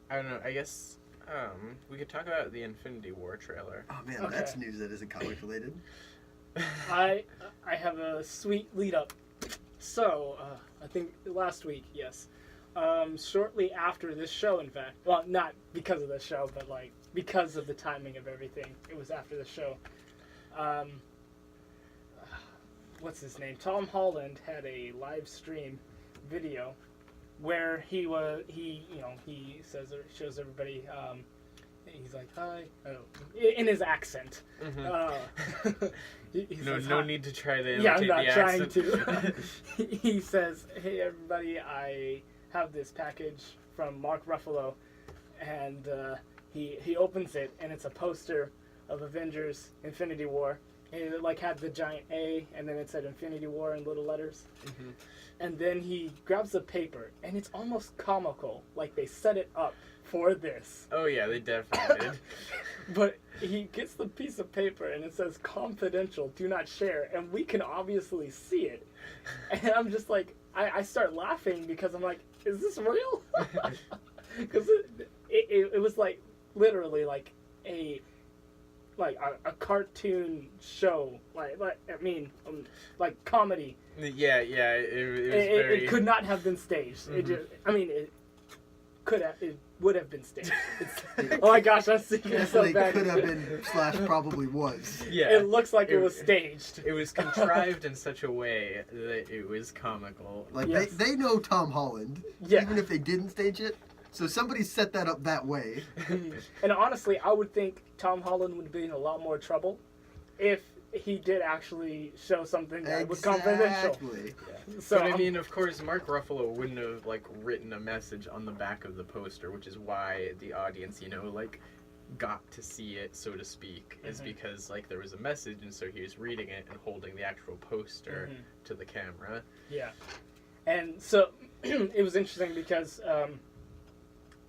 I don't know. I guess we could talk about the Infinity War trailer. Oh man, Okay. that's news that isn't comic related. I have a sweet lead up. So, I think last week, yes. Shortly after this show, in fact. Well, not because of the show, but like because of the timing of everything. It was after the show. What's his name? Tom Holland had a live stream video where he shows everybody. He's like, hi. Oh, in his accent. Mm-hmm. He says, No hi. need to try to Yeah, I'm imitate not the trying accent. to. He says, hey, everybody, I have this package from Mark Ruffalo. And he opens it, and it's a poster of Avengers Infinity War. And it like had the giant A, and then it said Infinity War in little letters. Mm-hmm. And then he grabs the paper, and it's almost comical. Like they set it up for this. Oh yeah, they definitely did. But he gets the piece of paper, and it says confidential, do not share. And we can obviously see it. And I'm just like, I start laughing because I'm like, is this real? Because it was like, literally like a cartoon show, like comedy. Yeah, it was very... It could not have been staged. Mm-hmm. It would have been staged. Oh my gosh, I'm thinking so Definitely bad. could have been / probably was. Yeah. It looks like it was staged. It was contrived in such a way that it was comical. Like Yes. they know Tom Holland, Yeah. even if they didn't stage it. So somebody set that up that way. And honestly, I would think Tom Holland would be in a lot more trouble if he did actually show something that was confidential. Exactly. So But I mean, of course, Mark Ruffalo wouldn't have like written a message on the back of the poster, which is why the audience, like, got to see it, so to speak, is because like there was a message, and so he was reading it and holding the actual poster to the camera. yeah, and so it was interesting because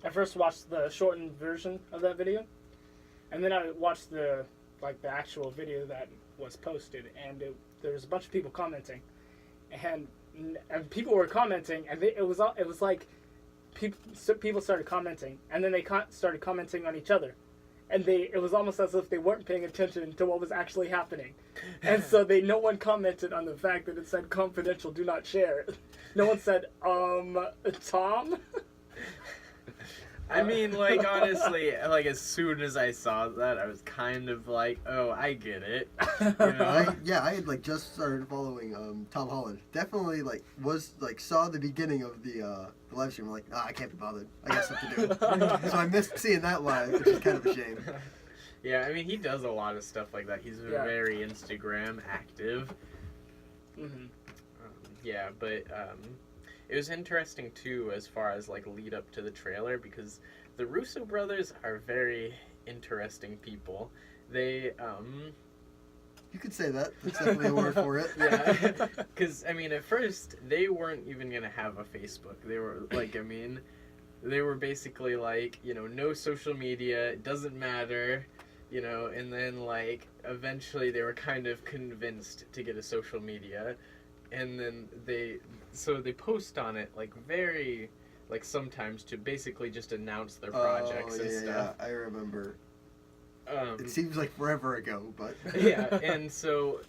I first watched the shortened version of that video, and then I watched the actual video that was posted, and there was a bunch of people commenting, and people were commenting, and it was like people started commenting, and then they started commenting on each other, and it was almost as if they weren't paying attention to what was actually happening, and so no one commented on the fact that it said confidential, do not share. No one said, Tom. I mean, like, honestly, like, as soon as I saw that, I was kind of like, oh, I get it. You know? I had just started following Tom Holland. Definitely saw the beginning of the live stream. I'm like, I can't be bothered. I got stuff to do. So I missed seeing that live, which is kind of a shame. Yeah, I mean, he does a lot of stuff like that. He's very Instagram active. Mm-hmm. But it was interesting too, as far as lead up to the trailer, because the Russo brothers are very interesting people. They You could say that. That's definitely a word for it. Yeah, because I mean, at first they weren't even gonna have a Facebook. They were they were basically no social media. It doesn't matter. And then eventually they were kind of convinced to get a social media, and then they post on it very sometimes to basically just announce their projects and stuff. Yeah, I remember. It seems like forever ago, but yeah, and so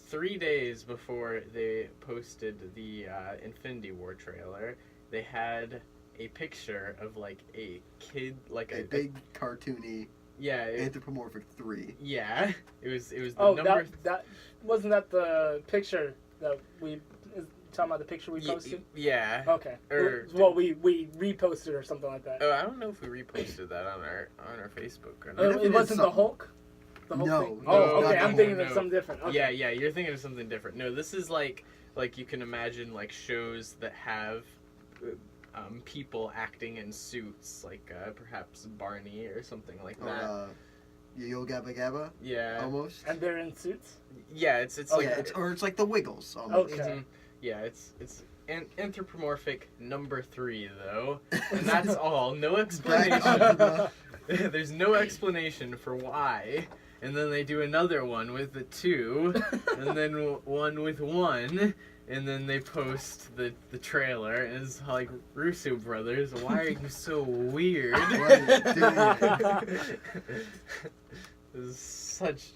3 days before they posted the Infinity War trailer, they had a picture of a kid, a big cartoony. Yeah, anthropomorphic 3. Yeah, it was the number. That wasn't that the picture that we talking about, the picture we posted. Yeah. Okay. We reposted or something like that. Oh, I don't know if we reposted that on our Facebook or not. It wasn't the Hulk. The Hulk no. thing? No, Oh, okay. not I'm thinking no. of something different. Okay. Yeah, you're thinking of something different. No, this is like you can imagine shows that have people acting in suits, perhaps Barney or something like that. Or Yo Gabba Gabba. Yeah. Almost. And they're in suits. Yeah, it's it's like the Wiggles. Almost. Okay. Mm-hmm. Yeah, it's anthropomorphic number 3 though, and that's all. No explanation. There's no explanation for why. And then they do another one with the 2, and then one with 1, And then they post the trailer, and it's like, Russo brothers, why are you so weird? What are you doing? It's such.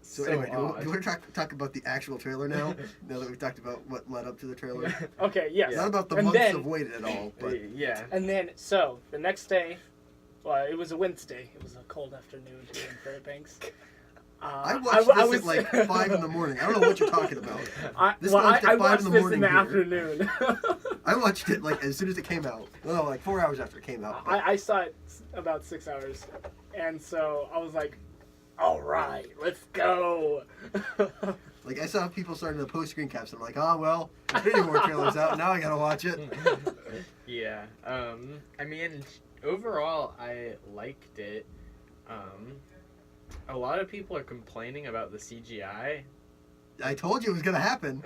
So So anyway, do odd. you want to talk about the actual trailer now? Now that we've talked about what led up to the trailer? Okay, yes. Not about the And months then- of waiting at all, but Yeah. And then, so, the next day, well, it was a Wednesday. It was a cold afternoon here in Fairbanks. I watched this was- at like 5 in the morning. I don't know what you're talking about. This well, launched at I 5 watched in the this in morning the here. afternoon. I watched it like as soon as it came out. Well, like 4 hours after it came out. but- I saw it about 6 hours. And so I was like, all right, let's go. Like I saw people starting to post screen caps. And I'm like, oh well, Infinity War trailer's out. Now I gotta watch it. Yeah. I mean, overall, I liked it. A lot of people are complaining about the CGI. I told you it was gonna happen.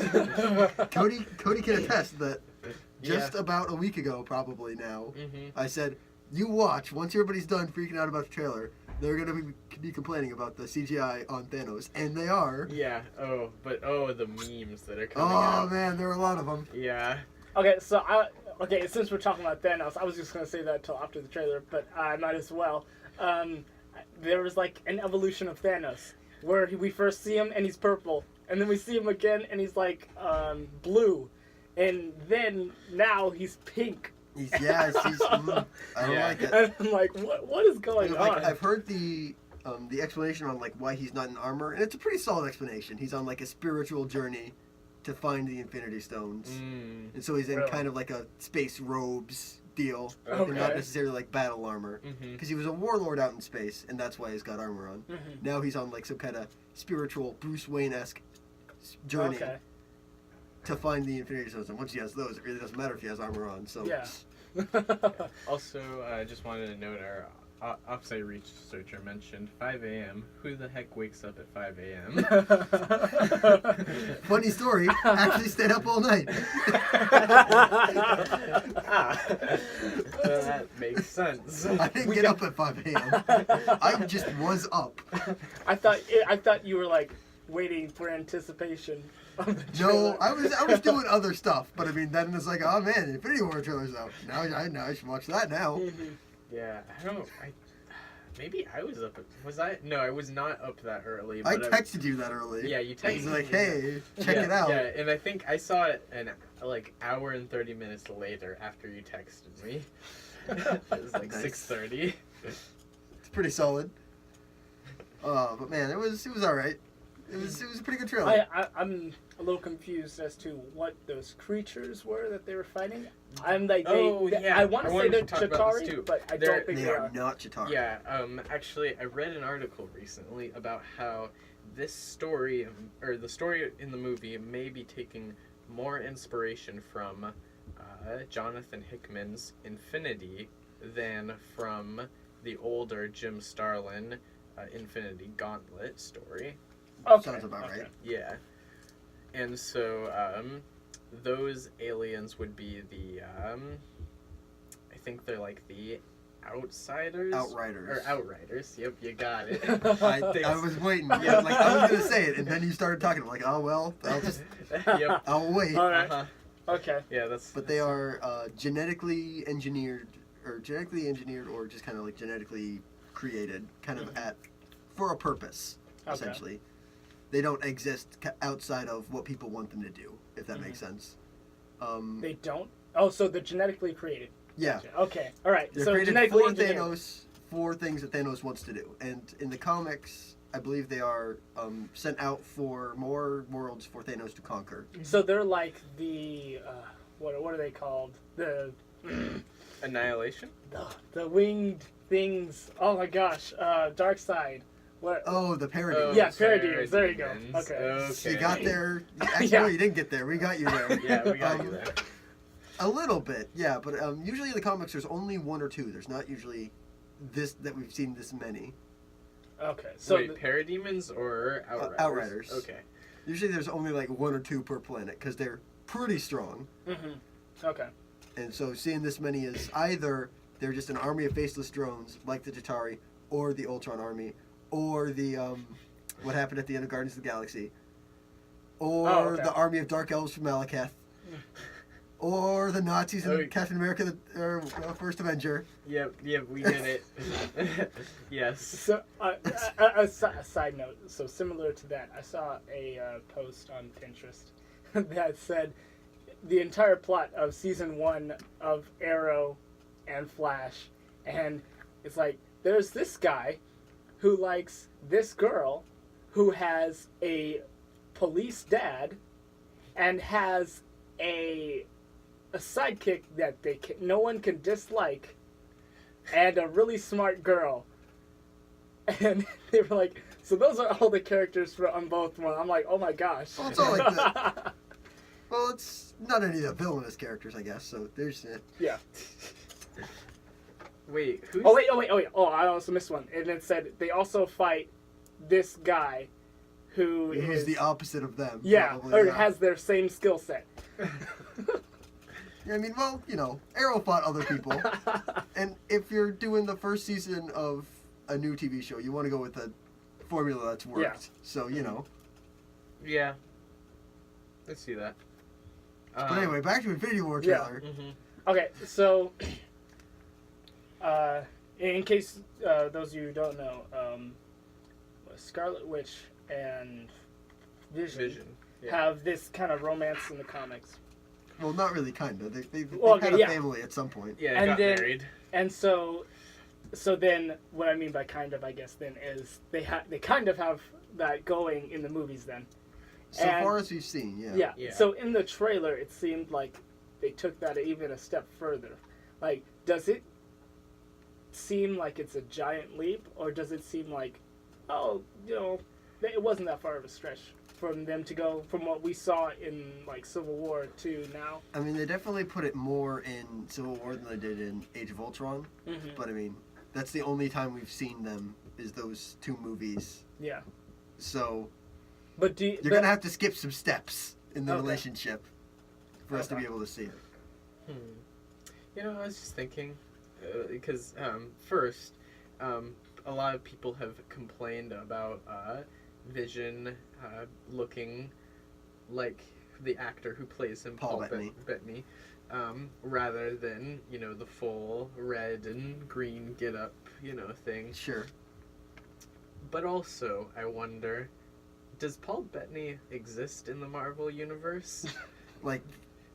Cody can attest that just about a week ago, probably now, Mm-hmm. I said, you watch, once everybody's done freaking out about the trailer, they're going to be complaining about the CGI on Thanos. And they are. Yeah. The memes that are coming Oh, out. man, there are a lot of them. Yeah. Okay, so since we're talking about Thanos, I was just gonna say that until after the trailer, but I might as well. There was like an evolution of Thanos where we first see him and he's purple, and then we see him again and he's like blue, and then now he's pink. I don't Yeah. like it. And I'm like, what is going Like, on? I've heard the explanation on like why he's not in armor, and it's a pretty solid explanation. He's on like a spiritual journey to find the Infinity Stones, and so he's in Really? kind of like a space robes deal, Okay. and not necessarily like battle armor. Mm-hmm. Because he was a warlord out in space, and that's why he's got armor on. Mhm. Now he's on like some kind of spiritual Bruce Wayne-esque journey Okay. to find the Infinity Stones. And once he has those, it really doesn't matter if he has armor on. So Yeah. Also, I just wanted to note our offsite researcher mentioned 5 a.m. Who the heck wakes up at 5 a.m.? funny story. Actually stayed up all night. That makes sense. I didn't get up at 5 a.m. I just was up. I thought you were like waiting for anticipation. Of the No, trailer. I was doing other stuff, but I mean, then it's like, oh man, Infinity War trailer's out. Now I should watch that now. Mhm. Yeah, maybe I was up. Was I? No, I was not up that early. I But texted you that early. Yeah, you I texted was like, me. hey, check Yeah, it out. Yeah, and I think I saw it an hour and 30 minutes later after you texted me. It was like Nice. 6:30. It's pretty solid. But man, it was all right. It was a pretty good trailer. I'm a little confused as to what those creatures were that they were fighting. I'm like, Yeah, I want to say wanted they're to talk about this Chitauri, too. but I They're- don't think They they are are. not Chitauri. Yeah, actually, I read an article recently about how this story, or the story in the movie, may be taking more inspiration from Jonathan Hickman's Infinity than from the older Jim Starlin Infinity Gauntlet story. Okay. Sounds about okay. right. Yeah. And so, those aliens would be the, I think they're like the Outsiders? Outriders. Or Outriders, yep, you got it. I was waiting. Yeah, like I was gonna say it, and then you started talking. I'm like, oh well, Yep. I'll wait. All right. Uh-huh. Okay. Yeah, that's... But they are genetically engineered, or just kind of like genetically created, kind of for a purpose, Okay. essentially. They don't exist outside of what people want them to do, if that makes sense. They don't. Oh, so they're genetically created. Yeah. Gotcha. Okay. All right. They're so created genetically for engineered. Thanos, for things that Thanos wants to do. And in the comics, I believe they are sent out for more worlds for Thanos to conquer. So they're like the what are they called? The Annihilation? the winged things. Oh my gosh. Dark Side. What? Oh, the parody. Oh, Yeah, sorry, parademons, there you go. demons. Okay. You got there. Actually, Yeah. no, you didn't get there. We got you there. Yeah, we got you there. A little bit, yeah. But usually in the comics, there's only one or two. There's not usually that we've seen this many. Okay. So Wait, parademons or Outriders? Outriders. Okay. Usually there's only like one or two per planet because they're pretty strong. Okay. And so seeing this many is either they're just an army of faceless drones like the Chitauri, or the Ultron army, or the what happened at the end of Guardians of the Galaxy, or okay. the army of dark elves from Malekith, or the Nazis in Oh. Captain America, the First Avenger. Yep, we get it. Yes. So, a side note. So similar to that, I saw a post on Pinterest that said the entire plot of season 1 of Arrow and Flash, and it's like there's this guy who likes this girl who has a police dad and has a sidekick that no one can dislike, and a really smart girl. And they were like, so those are all the characters on both ones. I'm like, oh my gosh. Well, it's all like that. Well, it's not any of the villainous characters, I guess. So there's it. Yeah. Wait, who's... Oh wait. Oh, I also missed one. And it said they also fight this guy who's Who's the opposite of them? yeah, probably, or yeah. has their same skill set. I mean, well, Arrow fought other people, and if you're doing the first season of a new TV show, you want to go with a formula that's worked. Yeah. So Yeah. Let's see that. But anyway, back to Infinity War Yeah. trailer. Mhm. Okay, so in case those of you who don't know, Scarlet Witch and Vision. Yeah. have this kind of romance in the comics. Well, not really, kind of. They Well, had okay, a yeah. family at some point. Yeah, And got then- married. And so then what I mean by kind of, I guess, then is they kind of have that going in the movies then. So And- far as we've seen, yeah. Yeah. Yeah. So in the trailer, it seemed like they took that even a step further. Like, does it seem like it's a giant leap, or does it seem like, oh, it wasn't that far of a stretch from them to go from what we saw in like Civil War to now? I mean, they definitely put it more in Civil War than they did in Age of Ultron. Mm-hmm. But I mean, that's the only time we've seen them is those two movies. Yeah. So But you're gonna have to skip some steps in the Okay. relationship for us to be Okay. able to see it. I was just thinking, because first, a lot of people have complained about Vision looking like the actor who plays him, Paul Bettany, rather than the full red and green get up thing. Sure. But also, I wonder, does Paul Bettany exist in the Marvel universe? Like,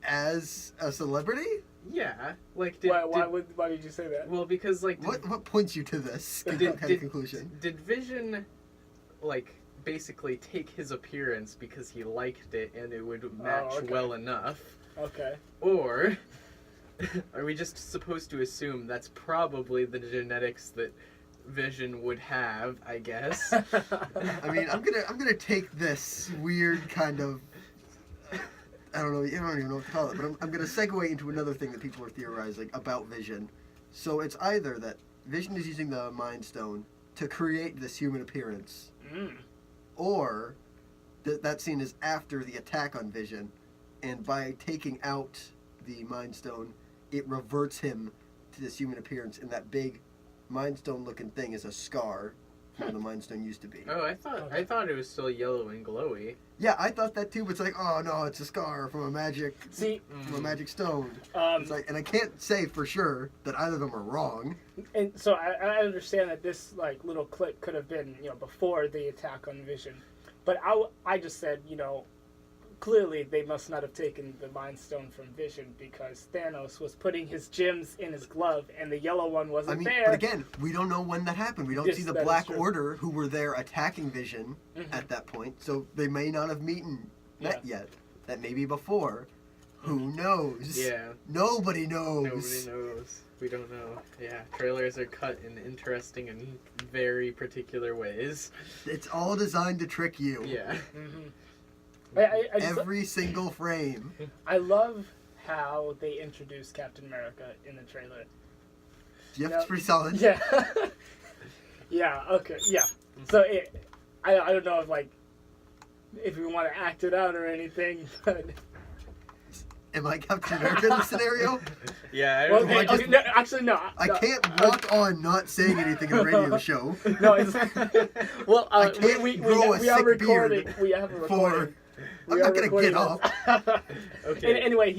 as a celebrity? Yeah, like Why did you say that? well, because like What points you to this kind of conclusion? Did Vision like basically take his appearance because he liked it and it would match okay. well enough, Okay. or are we just supposed to assume that's probably the genetics that Vision would have? I guess. I mean, I'm gonna take this weird kind of, I don't even know what to call it, but I'm gonna segue into another thing that people are theorizing about Vision. So it's either that Vision is using the Mind Stone to create this human appearance, or that scene is after the attack on Vision, and by taking out the Mind Stone, it reverts him to this human appearance, and that big Mind Stone looking thing is a scar from where the Mind Stone used to be. Oh, I thought it was still yellow and glowy. Yeah, I thought that too, but it's like, oh no, it's a scar from a magic stone. It's like, and I can't say for sure that either of them are wrong. And so I understand that this like little clip could have been before the attack on Vision, but I just said clearly they must not have taken the Mind Stone from Vision because Thanos was putting his gems in his glove and the yellow one wasn't there. But again, we don't know when that happened. We don't Yes, see the that is Black true. Order who were there attacking Vision at that point, so they may not have met yet. That may be before. Who knows? Yeah. Nobody knows. Nobody knows. We don't know. Yeah, trailers are cut in interesting and very particular ways. It's all designed to trick you. Yeah. I just, Every single frame. I love how they introduced Captain America in the trailer. Yep, Yeah. it's pretty solid. Yeah. Yeah. Okay. Yeah. So I don't know if we want to act it out or anything, but Am I Captain America in this scenario? Yeah. I well, don't I think okay, no, actually no. I no. can't walk on not saying anything in a radio show. No, it's well. I can't we grow a are sick recording. beard We have a recording. I'm not gonna get up. Okay. Anyway,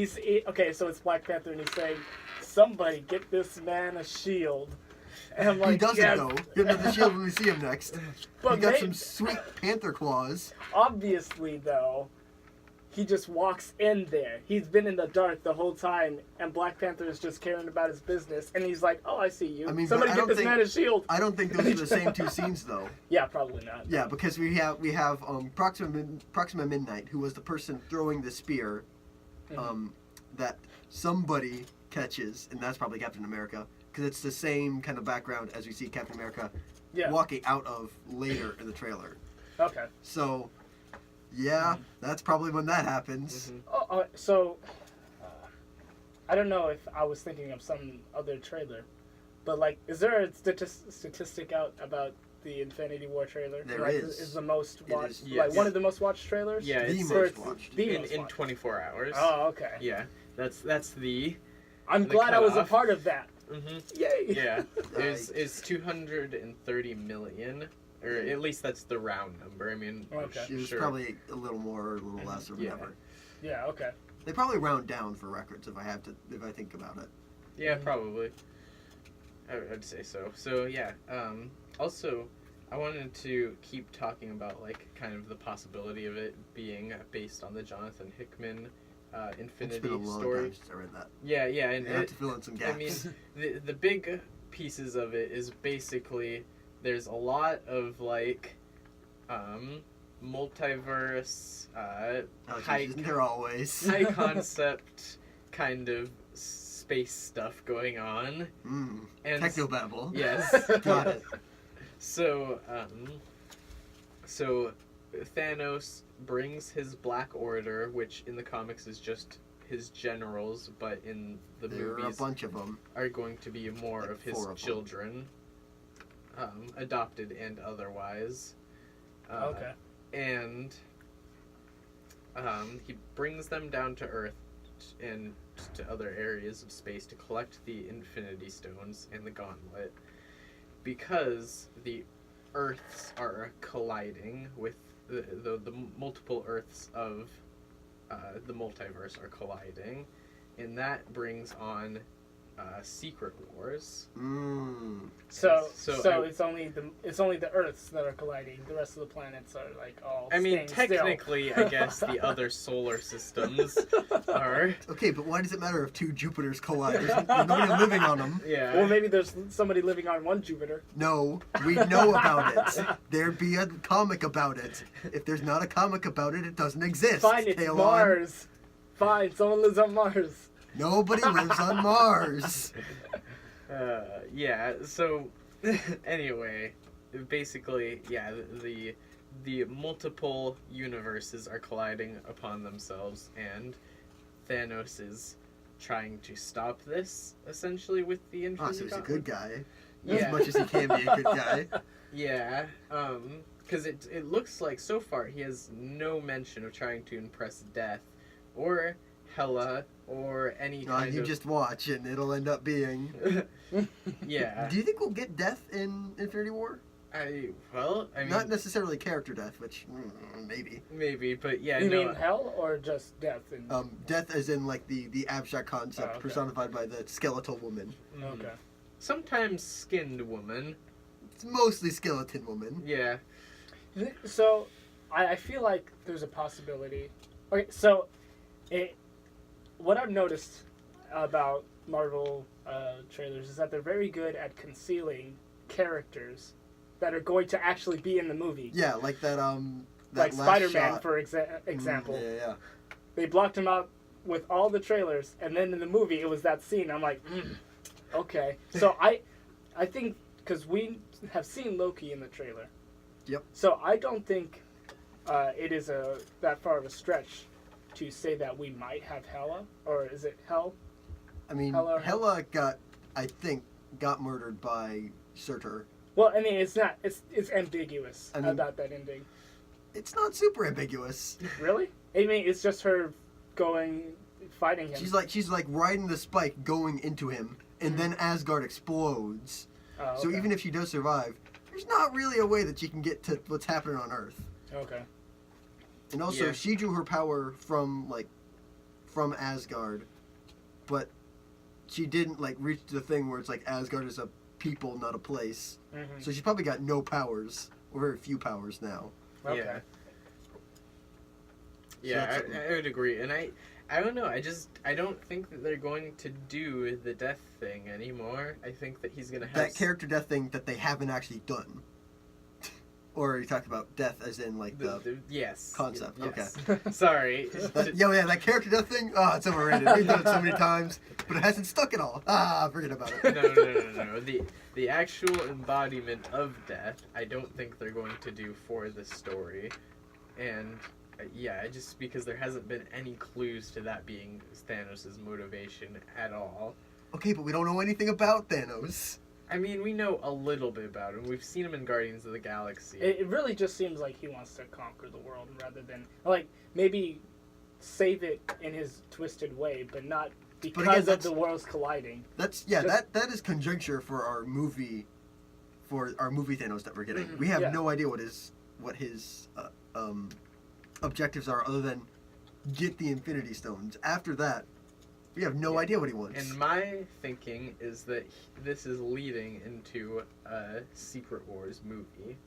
okay. So it's Black Panther, and he's saying, "Somebody get this man a shield." And I'm like, he doesn't yes. though. He'll have the shield when we see him next. But he got some sweet panther claws. Obviously, though, he just walks in there. He's been in the dark the whole time, and Black Panther is just caring about his business. And he's like, "Oh, I see you. I mean, Somebody get this man a shield." I don't think those are the same two scenes though. Yeah, probably not. Yeah, because we have Proxima Midnight, who was the person throwing the spear, that somebody catches, and that's probably Captain America, because it's the same kind of background as we see Captain America walking out of later in the trailer. Okay. So, yeah, that's probably when that happens. So I don't know if I was thinking of some other trailer, but like, is there a statistic out about the Infinity War trailer? There is. Is the most watched, yes. one of the most watched trailers? Yeah, the it's most watched. in 24 hours. Oh, okay. Yeah, that's the. I'm glad I was a part of that. Mm-hmm. Yay! Yeah, it's 230 million, or at least that's the round number. I mean, Okay. It was probably a little more or a little less or whatever. Yeah. Okay. They probably round down for records if I think about it. Yeah, probably. I'd say so. So yeah. Also, I wanted to keep talking about like kind of the possibility of it being based on the Jonathan Hickman Infinity It's been a long story. time since I read that. Yeah, and I have to fill in some gaps. I mean, the big pieces of it is basically there's a lot of like multiverse, isn't there always? high concept kind of space stuff going on. And technobabble. Yes. Got it. So Thanos brings his Black Order, which in the comics is just his generals, but in the there movies are a bunch of them. are going to be more like of his 4 of children, adopted and otherwise. Okay. And he brings them down to Earth and to other areas of space to collect the Infinity Stones and the Gauntlet, because the Earths are colliding with the multiple Earths of the multiverse are colliding, and that brings on secret wars. So it's only the Earths that are colliding. The rest of the planets are like all. I mean, staying technically, still. I guess the other solar systems are. Okay, but why does it matter if 2 Jupiters collide? There's nobody living on them. Yeah. Well, maybe there's somebody living on one Jupiter. No, we know about it. There'd be a comic about it. If there's not a comic about it, it doesn't exist. Fine, it's Talon. Mars. Fine, someone lives on Mars. Nobody lives on Mars. Yeah. So, anyway, basically, yeah, the multiple universes are colliding upon themselves, and Thanos is trying to stop this essentially with the Infinity. So he's a good guy. Yeah. As much as he can be a good guy. Yeah. Because it looks like so far he has no mention of trying to impress Death, or Hela, or any kind You of... just watch and it'll end up being... Yeah. Do you think we'll get Death in Infinity War? I mean... Not necessarily character death, which... maybe. Maybe, but yeah, You no... mean hell or just death? Death as in, like, the abstract concept okay. personified by the skeletal woman. Okay. Sometimes skinned woman. It's mostly skeleton woman. Yeah. So, I feel like there's a possibility. Okay, so... What I've noticed about Marvel trailers is that they're very good at concealing characters that are going to actually be in the movie. Yeah, like that like last Spider-Man, shot. for example. Yeah. They blocked him out with all the trailers, and then in the movie it was that scene. I'm like, okay. So I think, because we have seen Loki in the trailer. Yep. So I don't think it is that far of a stretch to say that we might have Hela, or is it Hel? I mean, Hela got murdered by Surtur. Well, I mean, it's not. It's ambiguous about that ending. It's not super ambiguous. Really? I mean, it's just her fighting him. She's like riding the spike going into him, and then Asgard explodes. Oh, okay. So even if she does survive, there's not really a way that she can get to what's happening on Earth. Okay. And also, Yeah. she drew her power from Asgard, but she didn't like reach the thing where it's like Asgard is a people, not a place. Mm-hmm. So she's probably got no powers, or very few powers now. Okay. Yeah, So I would agree, and I don't know. I don't think that they're going to do the death thing anymore. I think that he's gonna have That character death thing that they haven't actually done. Or you talked about death as in like the yes concept. yes. Okay. Sorry. Yeah, that character death thing. Oh, it's overrated. We've done it so many times, but it hasn't stuck at all. Forget about it. No. The actual embodiment of death, I don't think they're going to do for this story, and just because there hasn't been any clues to that being Thanos' motivation at all. Okay, but we don't know anything about Thanos. I mean, we know a little bit about him. We've seen him in Guardians of the Galaxy. It really just seems like he wants to conquer the world rather than, like, maybe save it in his twisted way, but not because of the worlds colliding. That is conjecture for our movie Thanos that we're getting. Mhm, We have yeah. no idea what his objectives are other than get the Infinity Stones. After that, we have no idea what he wants. And my thinking is that this is leading into a Secret Wars movie.